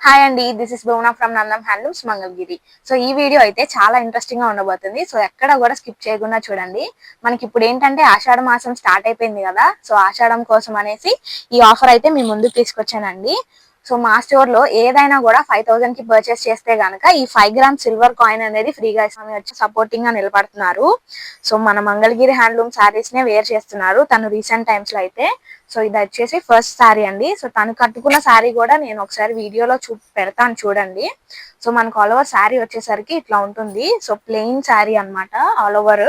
Hi అండి, this is Bhuvana from Nandam handlooms Mangalagiri. So ఈ video అయితే చాలా ఇంట్రెస్టింగ్ గా ఉండబోతుంది. సో ఎక్కడ కూడా స్కిప్ చేయకుండా చూడండి. మనకి ఇప్పుడు ఏంటంటే ఆషాఢ మాసం స్టార్ట్ అయిపోయింది కదా. సో ఆషాఢం కోసం అనేసి ఈ ఆఫర్ అయితే మీ ముందుకు తీసుకొచ్చానండి. సో మా స్టోర్ లో ఏదైనా కూడా 5000 కి పర్చేస్ చేస్తే గనక ఈ 5 గ్రామ్ సిల్వర్ కాయిన్ అనేది ఫ్రీగా ఇస్తామని వచ్చి సపోర్టింగ్ గా నిలబడుతున్నారు. సో మన మంగళగిరి హ్యాండ్లూమ్ శారీస్ నే వేర్ చేస్తున్నారు తను రీసెంట్ టైమ్స్ లో అయితే. సో ఇది వచ్చేసి ఫస్ట్ శారీ అండి. సో తను కట్టుకున్న శారీ కూడా నేను ఒకసారి వీడియోలో పెడతాను చూడండి. సో మనకు ఆల్ ఓవర్ శారీ వచ్చేసరికి ఇట్లా ఉంటుంది. సో ప్లెయిన్ శారీ అన్నమాట ఆల్ ఓవర్.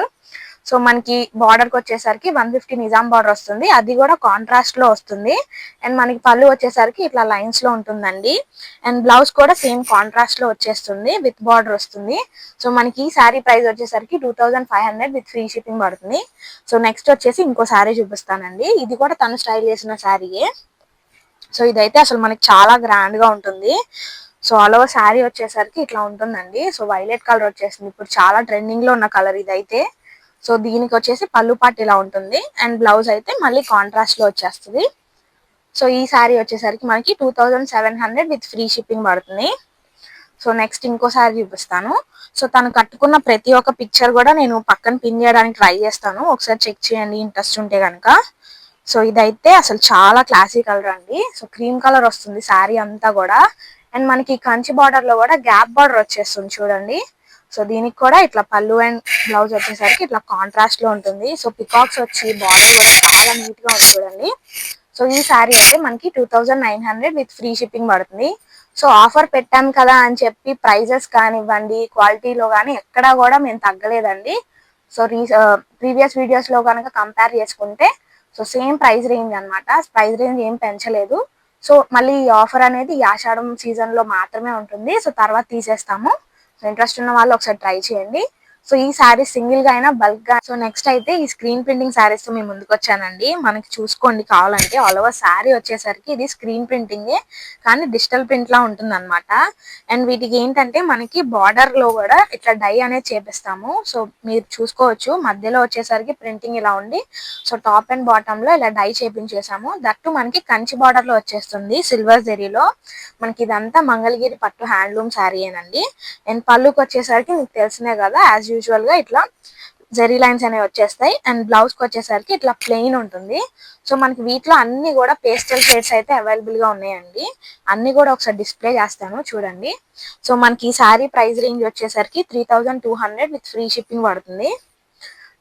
సో మనకి బార్డర్ కి వచ్చేసరికి 150 నిజాం బార్డర్ వస్తుంది, అది కూడా కాంట్రాస్ట్ లో వస్తుంది. అండ్ మనకి పళ్ళు వచ్చేసరికి ఇట్లా లైన్స్ లో ఉంటుందండి. అండ్ బ్లౌజ్ కూడా సేమ్ కాంట్రాస్ట్ లో వచ్చేస్తుంది, విత్ బార్డర్ వస్తుంది. సో మనకి ఈ శారీ ప్రైస్ వచ్చేసరికి 2500 విత్ ఫ్రీ షిప్పింగ్ పడుతుంది. సో నెక్స్ట్ వచ్చేసి ఇంకో శారీ చూపిస్తానండి. ఇది కూడా తను స్టైల్ చేసిన శారీయే. సో ఇదైతే అసలు మనకి చాలా గ్రాండ్ గా ఉంటుంది. సో ఆల్ ఓవర్ శారీ వచ్చేసరికి ఇట్లా ఉంటుందండి. సో వైలెట్ కలర్ వచ్చేసింది, ఇప్పుడు చాలా ట్రెండింగ్ లో ఉన్న కలర్ ఇదైతే. సో దీనికి వచ్చేసి పళ్ళు పాటు ఇలా ఉంటుంది. అండ్ బ్లౌజ్ అయితే మళ్ళీ కాంట్రాస్ట్ లో వచ్చేస్తుంది. సో ఈ శారీ వచ్చేసరికి మనకి 2700 విత్ ఫ్రీ షిప్పింగ్ పడుతుంది. సో నెక్స్ట్ ఇంకో శారీ చూపిస్తాను. సో తను కట్టుకున్న ప్రతి ఒక్క పిక్చర్ కూడా నేను పక్కన పిన్ చేయడానికి ట్రై చేస్తాను, ఒకసారి చెక్ చేయండి ఇంట్రెస్ట్ ఉంటే కనుక. సో ఇదైతే అసలు చాలా క్లాసీ కలర్ అండి. సో క్రీమ్ కలర్ వస్తుంది శారీ అంతా కూడా. అండ్ మనకి కంచి బార్డర్ లో కూడా గ్యాప్ బార్డర్ వచ్చేస్తుంది చూడండి. సో దీనికి కూడా ఇట్లా పళ్ళు అండ్ బ్లౌజ్ వచ్చేసరికి ఇట్లా కాంట్రాస్ట్ లో ఉంటుంది. సో పికాక్స్ వచ్చి బార్డర్ కూడా చాలా నీట్ గా ఉంది చూడండి. సో ఈ శారీ అయితే మనకి 2900 విత్ ఫ్రీ షిప్పింగ్ పడుతుంది. సో ఆఫర్ పెట్టాం కదా అని చెప్పి ప్రైజెస్ కానివ్వండి, క్వాలిటీలో కానీ ఎక్కడా కూడా మేము తగ్గలేదండి. సో ప్రీవియస్ వీడియోస్ లో కనుక కంపేర్ చేసుకుంటే సో సేమ్ ప్రైస్ రేంజ్ అన్నమాట, ప్రైస్ రేంజ్ ఏం పెంచలేదు. సో మళ్ళీ ఈ ఆఫర్ అనేది ఈ ఆషాఢం సీజన్ లో మాత్రమే ఉంటుంది. సో తర్వాత తీసేస్తాము. సో ఇంట్రెస్ట్ ఉన్న వాళ్ళు ఒకసారి ట్రై చేయండి. సో ఈ శారీ సింగిల్ గా అయినా బల్క్ గా. సో నెక్స్ట్ అయితే ఈ స్క్రీన్ ప్రింటింగ్ శారీస్ తో మేము ముందుకు వచ్చానండి. మనకి చూసుకోండి కావాలంటే ఆల్ ఓవర్ శారీ వచ్చేసరికి ఇది స్క్రీన్ ప్రింటింగే కానీ డిజిటల్ ప్రింట్ లా ఉంటుంది అనమాట. అండ్ వీటికి ఏంటంటే మనకి బార్డర్ లో కూడా ఇట్లా డై అనేది చేపిస్తాము. సో మీరు చూసుకోవచ్చు మధ్యలో వచ్చేసరికి ప్రింటింగ్ ఇలా ఉండి, సో టాప్ అండ్ బాటమ్ లో ఇలా డై చేపించేసాము. దట్టు మనకి కంచి బార్డర్ లో వచ్చేస్తుంది సిల్వర్ జెరీలో. మనకి ఇదంతా మంగళగిరి పట్టు హ్యాండ్లూమ్ శారీ ఏనండి. అండ్ పళ్ళుకి వచ్చేసరికి మీకు తెలిసినే కదా, యాజ్ యూజువల్ గా ఇట్లా జెరీ లైన్స్ అనేవి వచ్చేస్తాయి. అండ్ బ్లౌజ్ కి వచ్చేసరికి ఇట్లా ప్లెయిన్ ఉంటుంది. సో మనకి వీటిలో అన్ని కూడా పేస్టల్ షేడ్స్ అయితే అవైలబుల్ గా ఉన్నాయండి. అన్ని కూడా ఒకసారి డిస్ప్లే చేస్తాను చూడండి. సో మనకి ఈ శారీ ప్రైస్ రేంజ్ వచ్చేసరికి 3200 విత్ ఫ్రీ షిప్పింగ్ పడుతుంది.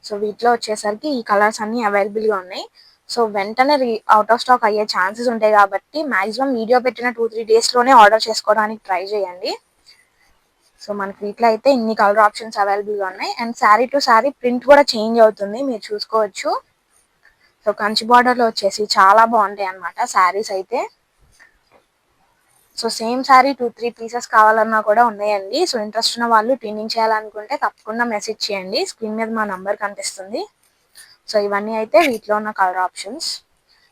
సో వీటిలో వచ్చేసరికి ఈ కలర్స్ అన్ని అవైలబుల్ గా ఉన్నాయి. సో వెంటనే అవుట్ ఆఫ్ స్టాక్ అయ్యే ఛాన్సెస్ ఉంటాయి కాబట్టి మాక్సిమం వీడియో పెట్టిన 2-3 డేస్ లోనే ఆర్డర్ చేసుకోవడానికి ట్రై చేయండి. సో మనకి వీటిలో అయితే ఇన్ని కలర్ ఆప్షన్స్ అవైలబుల్ గా ఉన్నాయి. And sari to sari print కూడా చేంజ్ అవుతుంది, మీరు చూసుకోవచ్చు. సో కంచి బార్డర్ లో వచ్చేసి చాలా బాగుంటాయి అన్నమాట శారీస్ అయితే. సో సేమ్ శారీ 2-3 పీసెస్ కావాలన్నా కూడా ఉన్నాయండి. సో ఇంట్రెస్ట్ ఉన్న వాళ్ళు ట్విన్నింగ్ చేయాలనుకుంటే తప్పకుండా మెసేజ్ చేయండి, స్క్రీన్ మీద మా నంబర్ కనిపిస్తుంది. సో ఇవన్నీ అయితే వీటిలో ఉన్న కలర్ ఆప్షన్స్.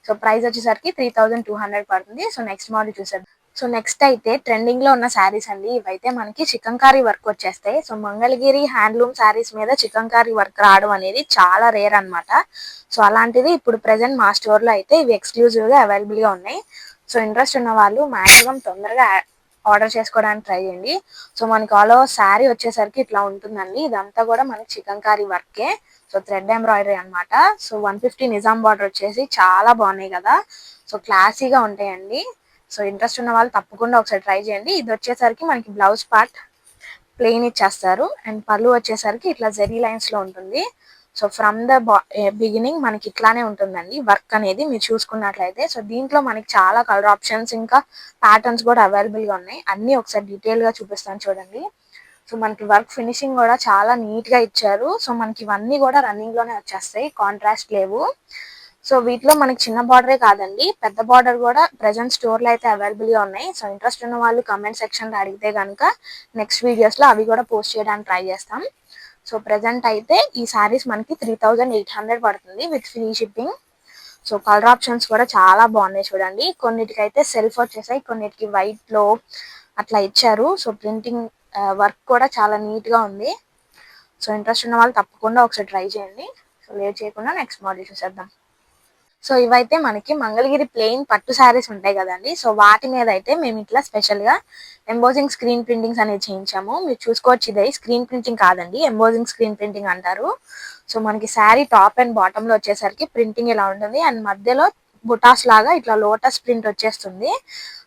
సో ప్రైస్ వచ్చేసరికి 3200 పడుతుంది. సో నెక్స్ట్ మోడల్ చూసేద్దాం. సో నెక్స్ట్ అయితే ట్రెండింగ్ లో ఉన్న శారీస్ అండి. ఇవైతే మనకి చికంకారీ వర్క్ వచ్చేస్తాయి. సో మంగళగిరి హ్యాండ్లూమ్ శారీస్ మీద చికంకారీ వర్క్ రావడం అనేది చాలా రేర్ అన్నమాట. సో అలాంటిది ఇప్పుడు ప్రెసెంట్ మా స్టోర్ లో అయితే ఇవి ఎక్స్క్లూజివ్ గా అవైలబుల్ గా ఉన్నాయి. సో ఇంట్రెస్ట్ ఉన్న వాళ్ళు మాక్సిమం తొందరగా ఆర్డర్ చేసుకోవడానికి ట్రై చేయండి. సో మనకి ఆల్ ఓవర్ శారీ వచ్చేసరికి ఇట్లా ఉంటుందండి. ఇదంతా కూడా మనకి చికంకారీ వర్కే. సో థ్రెడ్ ఎంబ్రాయిడరీ అన్నమాట. సో 150 నిజాం బార్డర్ వచ్చేసి చాలా బాగున్నాయి కదా. సో క్లాసీగా ఉంటాయండి. సో ఇంట్రెస్ట్ ఉన్న వాళ్ళు తప్పకుండా ఒకసారి ట్రై చేయండి. ఇది వచ్చేసరికి మనకి బ్లౌజ్ పార్ట్ ప్లెయిన్ ఇచ్చేస్తారు. అండ్ పళ్ళు వచ్చేసరికి ఇట్లా జెరీ లైన్స్ లో ఉంటుంది. సో ఫ్రమ్ ద బిగినింగ్ మనకి ఇట్లానే ఉంటుందండి వర్క్ అనేది, మీరు చూసుకున్నట్లయితే. సో దీంట్లో మనకి చాలా కలర్ ఆప్షన్స్ ఇంకా ప్యాటర్న్స్ కూడా అవైలబుల్ గా ఉన్నాయి. అన్ని ఒకసారి డీటెయిల్ గా చూపిస్తాను చూడండి. సో మనకి వర్క్ ఫినిషింగ్ కూడా చాలా నీట్ గా ఇచ్చారు. సో మనకి ఇవన్నీ కూడా రన్నింగ్ లోనే వచ్చేస్తాయి, కాంట్రాస్ట్ లేవు. సో వీటిలో మనకి చిన్న బార్డరే కాదండి, పెద్ద బార్డర్ కూడా ప్రెసెంట్ స్టోర్ లో అయితే అవైలబుల్ గా ఉన్నాయి. సో ఇంట్రెస్ట్ ఉన్న వాళ్ళు కమెంట్ సెక్షన్ లో అడిగితే కనుక నెక్స్ట్ వీడియోస్ లో అవి కూడా పోస్ట్ చేయడానికి ట్రై చేస్తాం. సో ప్రెసెంట్ అయితే ఈ సారీస్ మనకి 3800 పడుతుంది with free shipping. So colour options కూడా చాలా బాగున్నాయి చూడండి. కొన్నిటికైతే సెల్ఫ్ వచ్చేసాయి, కొన్నిటికి వైట్ లో అట్లా ఇచ్చారు. సో ప్రింటింగ్ వర్క్ కూడా చాలా నీట్ గా ఉంది. సో ఇంట్రెస్ట్ ఉన్న వాళ్ళు తప్పకుండా ఒకసారి ట్రై చేయండి. సో లేట్ చేయకుండా నెక్స్ట్ మోడల్ చూసేద్దాం. సో ఇవైతే మనకి మంగళగిరి ప్లెయిన్ పట్టు శారీస్ ఉంటాయి కదండి. సో వాటి మీద అయితే మేము ఇట్లా స్పెషల్ గా ఎంబోజింగ్ స్క్రీన్ ప్రింటింగ్స్ అనేది చేయించాము. మీరు చూసుకోవచ్చు, ఇది స్క్రీన్ ప్రింటింగ్ కాదండి, ఎంబోజింగ్ స్క్రీన్ ప్రింటింగ్ అంటారు. సో మనకి శారీ టాప్ అండ్ బాటమ్ లో వచ్చేసరికి ప్రింటింగ్ ఇలా ఉంటుంది అండ్ మధ్యలో బుటాస్ లాగా ఇట్లా లోటస్ ప్రింట్ వచ్చేస్తుంది.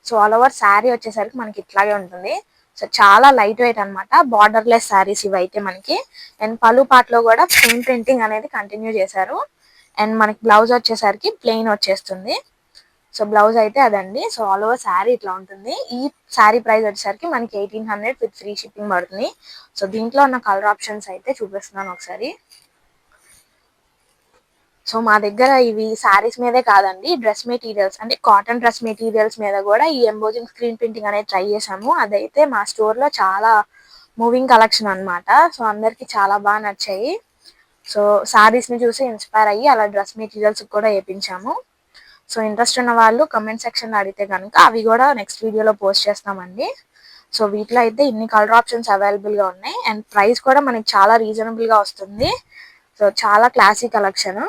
సో ఆల్ ఓవర్ శారీ వచ్చేసరికి మనకి ఇట్లాగే ఉంటుంది. సో చాలా లైట్ వెయిట్ అనమాట, బార్డర్ లెస్ శారీస్ ఇవైతే మనకి. అండ్ పలు పాటలో కూడా స్క్రీన్ ప్రింటింగ్ అనేది కంటిన్యూ చేశారు. అండ్ మనకి బ్లౌజ్ వచ్చేసరికి ప్లెయిన్ వచ్చేస్తుంది. సో బ్లౌజ్ అయితే అదండి. సో ఆల్ ఓవర్ శారీ ఇట్లా ఉంటుంది. ఈ శారీ ప్రైస్ వచ్చేసరికి మనకి 1800 విత్ ఫ్రీ షిప్పింగ్ పడుతుంది. సో దీంట్లో ఉన్న కలర్ ఆప్షన్స్ అయితే చూపిస్తున్నాను ఒకసారి. సో మా దగ్గర ఇవి శారీస్ మీదే కాదండి, డ్రెస్ మెటీరియల్స్ అంటే కాటన్ డ్రెస్ మెటీరియల్స్ మీద కూడా ఈ ఎంబోజింగ్ స్క్రీన్ ప్రింటింగ్ అనేది ట్రై చేసాము. అదైతే మా స్టోర్ లో చాలా మూవింగ్ కలెక్షన్ అనమాట. సో అందరికి చాలా బాగా నచ్చాయి. సో శారీస్ ని చూసి ఇన్స్పైర్ అయ్యి అలా డ్రెస్ మెటీరియల్స్ కూడా వేయించాము. సో ఇంట్రెస్ట్ ఉన్న వాళ్ళు కమెంట్ సెక్షన్ లో అడిగితే కనుక అవి కూడా నెక్స్ట్ వీడియోలో పోస్ట్ చేస్తామండి. సో వీటిలో అయితే ఇన్ని కలర్ ఆప్షన్స్ అవైలబుల్ గా ఉన్నాయి అండ్ ప్రైస్ కూడా మనకి చాలా రీజనబుల్ గా వస్తుంది. సో చాలా క్లాసీ కలెక్షన్.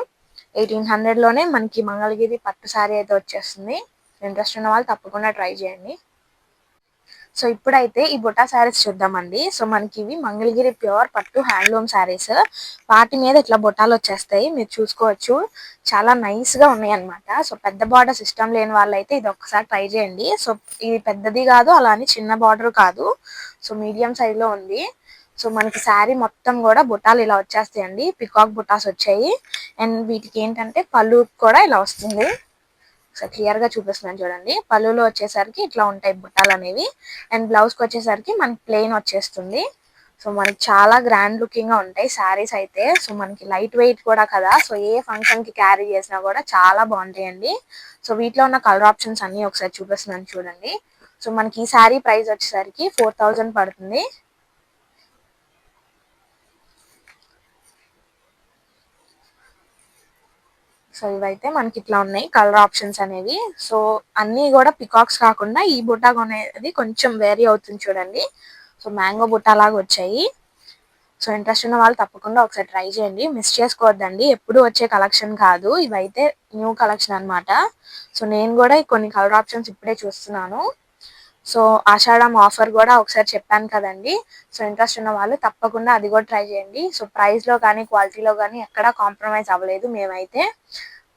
1800 లోనే మనకి మంగళగిరి పట్టు శారీ అయితే వచ్చేస్తుంది. ఇంట్రెస్ట్ ఉన్న వాళ్ళు తప్పకుండా ట్రై చేయండి. సో ఇప్పుడైతే ఈ బుటా శారీస్ చూద్దామండి. సో మనకి ఇవి మంగళగిరి ప్యూర్ పట్టు హ్యాండ్లూమ్ శారీస్. వాటి మీద ఇట్లా బుటాలు వచ్చేస్తాయి, మీరు చూసుకోవచ్చు. చాలా నైస్ గా ఉన్నాయి అనమాట. సో పెద్ద బార్డర్ సిస్టమ్ లేని వాళ్ళైతే ఇది ఒక్కసారి ట్రై చేయండి. సో ఇది పెద్దది కాదు, అలా అని చిన్న బార్డర్ కాదు, సో మీడియం సైజ్ లో ఉంది. సో మనకి శారీ మొత్తం కూడా బుటాలు ఇలా వచ్చేస్తాయండి, పికాక్ బుటాస్ వచ్చాయి. అండ్ వీటికి ఏంటంటే పళ్ళు కూడా ఇలా వస్తుంది. సో క్లియర్ గా చూపిస్తున్నాను చూడండి. పళ్ళులో వచ్చేసరికి ఇట్లా ఉంటాయి బుట్టాలు అనేవి. అండ్ బ్లౌజ్ కి వచ్చేసరికి మనకి ప్లెయిన్ వచ్చేస్తుంది. సో మనకి చాలా గ్రాండ్ లుకింగ్ గా ఉంటాయి శారీస్ అయితే. సో మనకి లైట్ వెయిట్ కూడా కదా, సో ఏ ఫంక్షన్ కి క్యారీ చేసినా కూడా చాలా బాగుంటాయండి. సో వీటిలో ఉన్న కలర్ ఆప్షన్స్ అన్ని ఒకసారి చూపిస్తున్నాను చూడండి. సో మనకి ఈ శారీ ప్రైస్ వచ్చేసరికి 4000 పడుతుంది. సో ఇవైతే మనకి ఇట్లా ఉన్నాయి కలర్ ఆప్షన్స్ అనేవి. సో అన్ని కూడా పికాక్స్ కాకుండా ఈ బుట్ట అనేది కొంచెం వేరీ అవుతుంది చూడండి. సో మ్యాంగో బుట్ట లాగా వచ్చాయి. సో ఇంట్రెస్ట్ ఉన్న వాళ్ళు తప్పకుండా ఒకసారి ట్రై చేయండి, మిస్ చేసుకోవద్దండి. ఎప్పుడు వచ్చే కలెక్షన్ కాదు, ఇవైతే న్యూ కలెక్షన్ అనమాట. సో నేను కూడా కొన్ని కలర్ ఆప్షన్స్ ఇప్పుడే చూస్తున్నాను. సో ఆషాఢం ఆఫర్ కూడా ఒకసారి చెప్పాను కదండి. సో ఇంట్రెస్ట్ ఉన్న వాళ్ళు తప్పకుండా అది కూడా ట్రై చేయండి. సో ప్రైస్ లో కానీ క్వాలిటీలో కానీ ఎక్కడా కాంప్రమైజ్ అవ్వలేదు మేమైతే.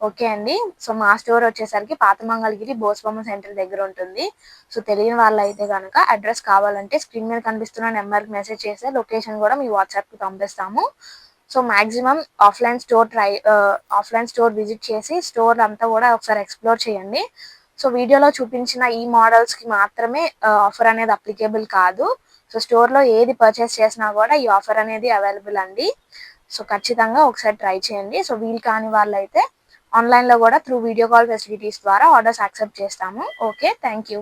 ఓకే అండి. సో మా స్టోర్ వచ్చేసరికి పాత మంగళగిరి బోస్బొమ్మ సెంటర్ దగ్గర ఉంటుంది. సో తెలియని వాళ్ళు అయితే కనుక అడ్రస్ కావాలంటే స్క్రీన్ మీద కనిపిస్తున్న నెంబర్కి మెసేజ్ చేస్తే లొకేషన్ కూడా మీ వాట్సాప్కి పంపిస్తాము. So maximum offline store visit చేసి స్టోర్ అంతా కూడా ఒకసారి ఎక్స్ప్లోర్ చేయండి. సో వీడియోలో చూపించిన ఈ మోడల్స్ కి మాత్రమే ఆఫర్ అనేది అప్లికేబుల్ కాదు. సో స్టోర్ లో ఏది పర్చేస్ చేసినా కూడా ఈ ఆఫర్ అనేది అవైలబుల్ అండి. సో ఖచ్చితంగా ఒకసారి ట్రై చేయండి. సో వీలు కాని వాళ్ళైతే ఆన్లైన్ లో కూడా త్రూ వీడియో కాల్ ఫెసిలిటీస్ ద్వారా ఆర్డర్స్ యాక్సెప్ట్ చేస్తాము. Okay, thank you.